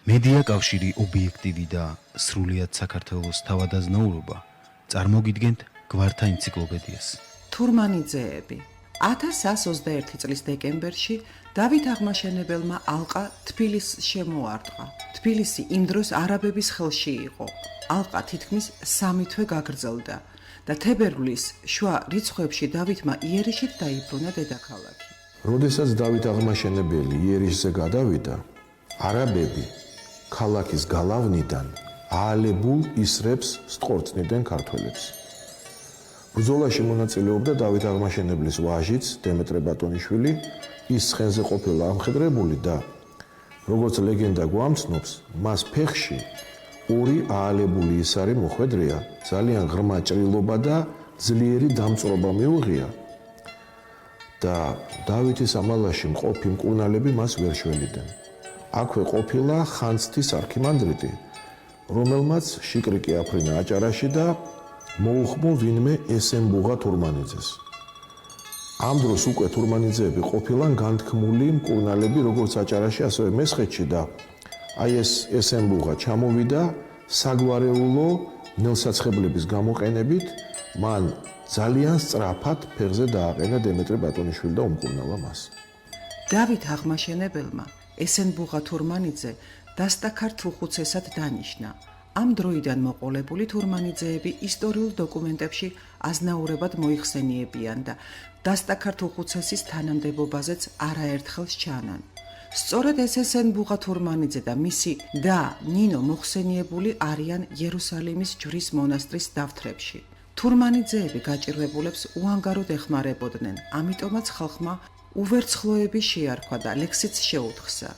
მედია კავშირი ობიექტივი და სრულიად საქართველოს თავადაზნაურობა წარმოგიდგენთ გვართა ენციკლოპედიას. თურმანიძეები 1121 წლის დეკემბერში დავით აღმაშენებელმა ალყა თბილისს შემოარტყა. თბილისი იმ დროს არაბების ხელში იყო. ალყა თითქმის 3 თვე გაგრძელდა და თებერვლის შუა რიცხვებში დავითმა იერიშით დაიბრუნა დედაქალაქი. როდესაც დავით აღმაშენებელი იერიშზე გადავიდა, არაბები ქალაქის გალავნიდან აალებულ ისრებს სტყორწნიდნენ ქართველებს. ბრძოლაში მონაწილეობდა დავით აღმაშენებლის ვაჟიც დემეტრე ბატონიშვილი, ის ცხენზე ყოფილა ამხედრებული და როგორც ლეგენდა გვამცნობს, მას ფეხში 2 აალებული ისარი მოხვედრია, ძალიან ღრმა ჭრილობა და ძლიერი დამწვრობა მიუღია და დავითის ამალაში მყოფი მკურნალები მას ვერ შველიდნენ. აქვე ყოფილა ხანძთის არქიმანდრიტი, რომელმაც შიკრიკი აფრინა აჭარაში და მოუხმო ვინმე ესენბუღა თურმანიძეს. ამ დროს უკვე თურმანიძეები ყოფილან განთქმული მკურნალები როგორც აჭარაში, ასევე მესხეთში და აი ეს ესენბუღა ჩამოვიდა საგვარეულო ნელსაცხებლების გამოყენებით, მან ძალიან სწრაფად ფეხზე დააყენა დემეტრე ბატონიშვილი და უმკურნალა მას. დავით აღმაშენებელმა ესენბუღა თურმანიძე დასტაქარ თუხუცესად დანიშნა. ამ დროიდან მოყოლებული თურმანიძეები ისტორიულ დოკუმენტებში აზნაურებად მოიხსენიებიან და დასტაქარ თუხუცესის თანამდებობაზეც არაერთხელ სჩანან. სწორედ ეს ესენბუღა თურმანიძე და მისი და ნინო მოხსენიებული არიან იერუსალიმის ჯვრის მონასტრის დავთრებში. თურმანიძეები გაჭირვებულებს უანგაროდ ეხმარებოდნენ, ამიტომაც ხალხმა უვერცხლოები შეარქვა და ლექსიც შეუთხსა.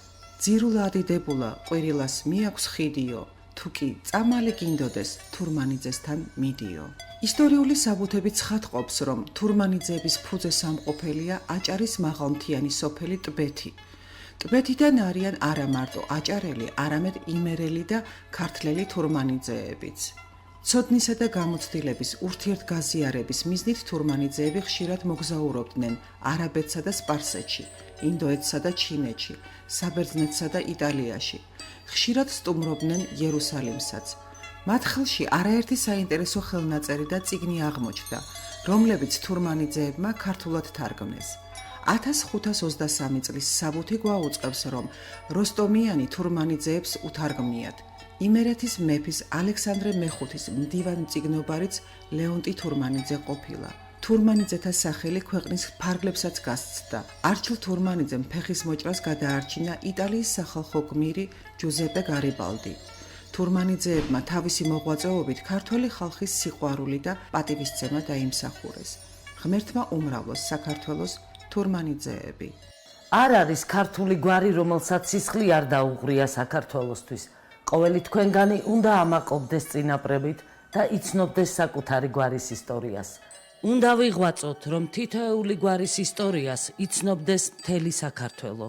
ძირულა ადიდებულა ყვირილას მიაქვს ხიდიო, თუ კი წამალი გინდოდეს თურმანიძესთან მიდიო. ისტორიული საბუთები ცხადყოფს, რომ თურმანიძეების ფუძე სამყოფელია აჭარის მაღალმთიანი სოფელი ტბეთი. ტბეთიდან არიან არა მარტო აჭარელი, არამედ იმერელი და ქართლელი თურმანიძეებიც. ცოდნისა და გამოცდილების ურთიერთგაზიარების მიზნით თურმანიძეები ხშირად მოგზაურობდნენ არაბეთსა და სპარსეთში, ინდოეთსა და ჩინეთში, საბერძნეთსა და იტალიაში. ხშირად სტუმრობდნენ იერუსალიმსაც. მათ ხელში არაერთი საინტერესო ხელნაწერი და წიგნი აღმოჩნდა, რომლებიც თურმანიძეებმა ქართულად თარგმნეს. 1523 წლის საბუთი გვაუწყებს, რომ როსტომიანი თურმანიძეებს უთარგმნიათ. იმერეთის მეფის ალექსანდრე მეხუთის მდივანმწიგნობარიც ლეონტი თურმანიძე ყოფილა. თურმანიძეთა სახელი ქვეყნის ფარგლებსაც გასცდა. არჩილ თურმანიძემ ფეხის მოჭრას გადაარჩინა იტალიის სახალხო გმირი ჯუზეპე გარიბალდი. თურმანიძეებმა თავისი მოღვაწეობით ქართველი ხალხის სიყვარული და პატივისცემა დაიმსახურეს. ღმერთმა უმრავლოს საქართველოს თურმანიძეები. არ არის ქართული გვარი, რომელსაც სისხლი არ დაუღრია საქართველოსთვის. ყოველი თქვენგანი უნდა ამაყობდეს წინაპრებით და იცნობდეს საკუთარი გვარის ისტორიას. უნდა ვიღვაწოთ, რომ თითოეული გვარის ისტორიას იცნობდეს მთელი საქართველო.